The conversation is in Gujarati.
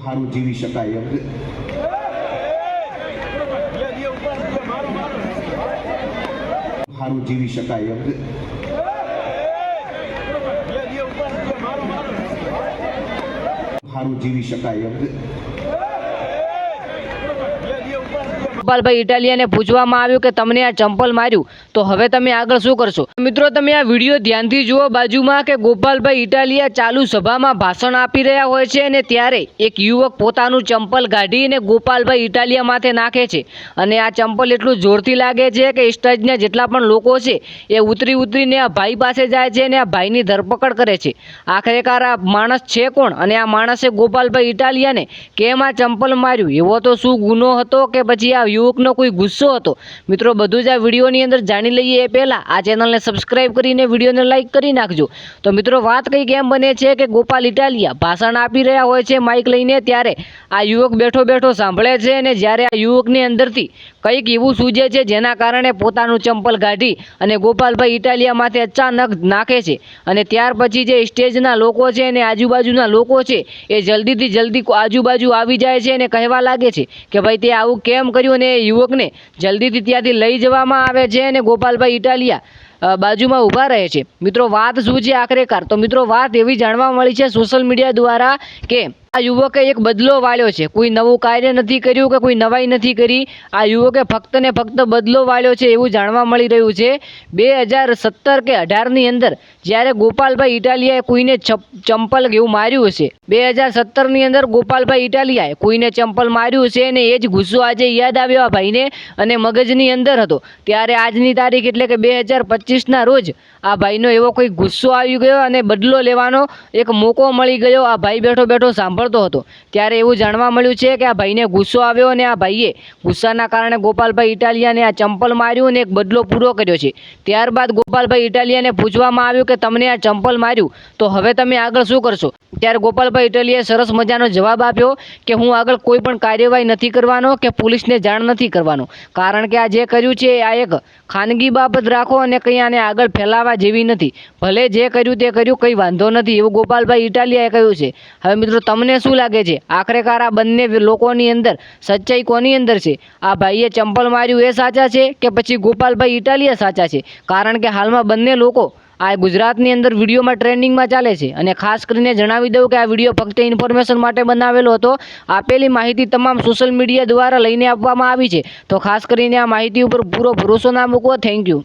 સારું જીવી શકાય એમ સારું જીવી શકાય એમ સારું જીવી શકાય એમ ગોપાલભાઈ ઇટાલિયાને પૂછવામાં આવ્યું કે તમને આ ચંપલ માર્યું તો હવે તમે આગળ શું કરશો? મિત્રો, તમે આ વિડીયો ધ્યાનથી જુઓ. બાજુમાં કે ગોપાલભાઈ ઇટાલિયા ચાલુ સભામાં ભાષણ આપી રહ્યા હોય છે અને ત્યારે એક યુવક પોતાનું ચંપલ કાઢીને ગોપાલભાઈ ઇટાલિયા માથે નાખે છે અને આ ચંપલ એટલું જોરથી લાગે છે કે સ્ટેજના જેટલા પણ લોકો છે એ ઉતરીને આ ભાઈ પાસે જાય છે અને આ ભાઈની ધરપકડ કરે છે. આખરેકાર આ માણસ છે કોણ અને આ માણસે ગોપાલભાઈ ઇટાલિયાને કેમ આ ચંપલ માર્યું? એવો તો શું ગુનો હતો કે પછી આ યુવકનો કોઈ ગુસ્સો હતો? મિત્રો, બધું જ આ વિડીયોની અંદર જાણી લઈએ એ પહેલાં આ ચેનલને સબસ્ક્રાઈબ કરીને વિડીયોને લાઈક કરી નાખજો. તો મિત્રો, વાત કંઈક એમ બને છે કે ગોપાલ ઇટાલિયા ભાષણ આપી રહ્યા હોય છે માઇક લઈને, ત્યારે આ યુવક બેઠો સાંભળે છે અને જ્યારે આ યુવકની અંદરથી કંઈક એવું સૂજે છે જેના કારણે પોતાનું ચંપલ કાઢી અને ગોપાલભાઈ ઇટાલિયા માથે અચાનક નાખે છે અને ત્યાર પછી જે સ્ટેજના લોકો છે અને આજુબાજુના લોકો છે એ જલ્દીથી જલ્દી આજુબાજુ આવી જાય છે અને કહેવા લાગે છે કે ભાઈ તે આવું કેમ કર્યું, અને એ યુવકને જલ્દીથી ત્યાંથી લઈ જવામાં આવે છે અને ગોપાલભાઈ ઇટાલિયા બાજુમાં ઊભા રહે છે. મિત્રો, વાત શું છે આખરેકાર? તો મિત્રો, વાત એવી જાણવા મળી છે સોશિયલ મીડિયા દ્વારા કે આ યુવકે એક બદલો વાળ્યો છે. કોઈ નવું કાર્ય નથી કર્યું કે કોઈ નવાઈ નથી કરી. આ યુવકે ફક્ત ને ફક્ત બદલો વાળ્યો છે એવું જાણવા મળી રહ્યું છે. 2017 કે 18ની અંદર જ્યારે ગોપાલભાઈ ઇટાલિયાએ કોઈને ચંપલ એવું માર્યું હશે, 2017ની અંદર ગોપાલભાઈ ઇટાલિયાએ કોઈને ચંપલ માર્યું છે અને એ જ ગુસ્સો આજે યાદ આવ્યો આ ભાઈને અને મગજની અંદર હતો. ત્યારે આજની તારીખ એટલે કે 2025ના રોજ આ ભાઈનો એવો કોઈ ગુસ્સો આવી ગયો અને બદલો લેવાનો એક મોકો મળી ગયો. આ ભાઈ બેઠો સાંભળતો હતો ત્યારે એવું જાણવા મળ્યું છે કે આ ભાઈને ગુસ્સો આવ્યો અને આ ભાઈએ ગુસ્સાના કારણે ગોપાલભાઈ ઇટાલિયાને આ ચંપલ માર્યું અને એક બદલો પૂરો કર્યો છે. ત્યારબાદ ગોપાલભાઈ ઇટાલિયાને પૂછવામાં આવ્યું કે તમને આ ચંપલ માર્યું તો હવે તમે આગળ શું કરશો? ત્યારે ગોપાલભાઈ ઇટાલિયાએ સરસ મજાનો જવાબ આપ્યો કે હું આગળ કોઈ પણ કાર્યવાહી નથી કરવાનો કે પોલીસને જાણ નથી કરવાનો, કારણ કે આ જે કર્યું છે આ એક ખાનગી બાબત રાખો અને કંઈ આને આગળ ફેલાવા જેવી નથી. ભલે જે કર્યું તે કર્યું, કંઈ વાંધો નથી એવું ગોપાલભાઈ ઇટાલિયાએ કહ્યું છે. હવે મિત્રો, તમને શું લાગે છે આખરેકાર આ બંને લોકોની અંદર સચ્ચાઈ કોની અંદર છે? આ ભાઈએ ચંપલ માર્યું એ સાચા છે કે પછી ગોપાલભાઈ ઇટાલિયા સાચા છે? કારણ કે હાલમાં બંને લોકો આ ગુજરાતની અંદર વિડીયોમાં ટ્રેન્ડિંગમાં ચાલે છે અને ખાસ કરીને જણાવી દઉં કે આ વિડીયો ફક્ત ઇન્ફોર્મેશન માટે બનાવેલો હતો. આપેલી માહિતી તમામ સોશિયલ મીડિયા દ્વારા લઈને આપવામાં આવી છે, તો ખાસ કરીને આ માહિતી ઉપર પૂરો ભરોસો ના મૂકવો. Thank you.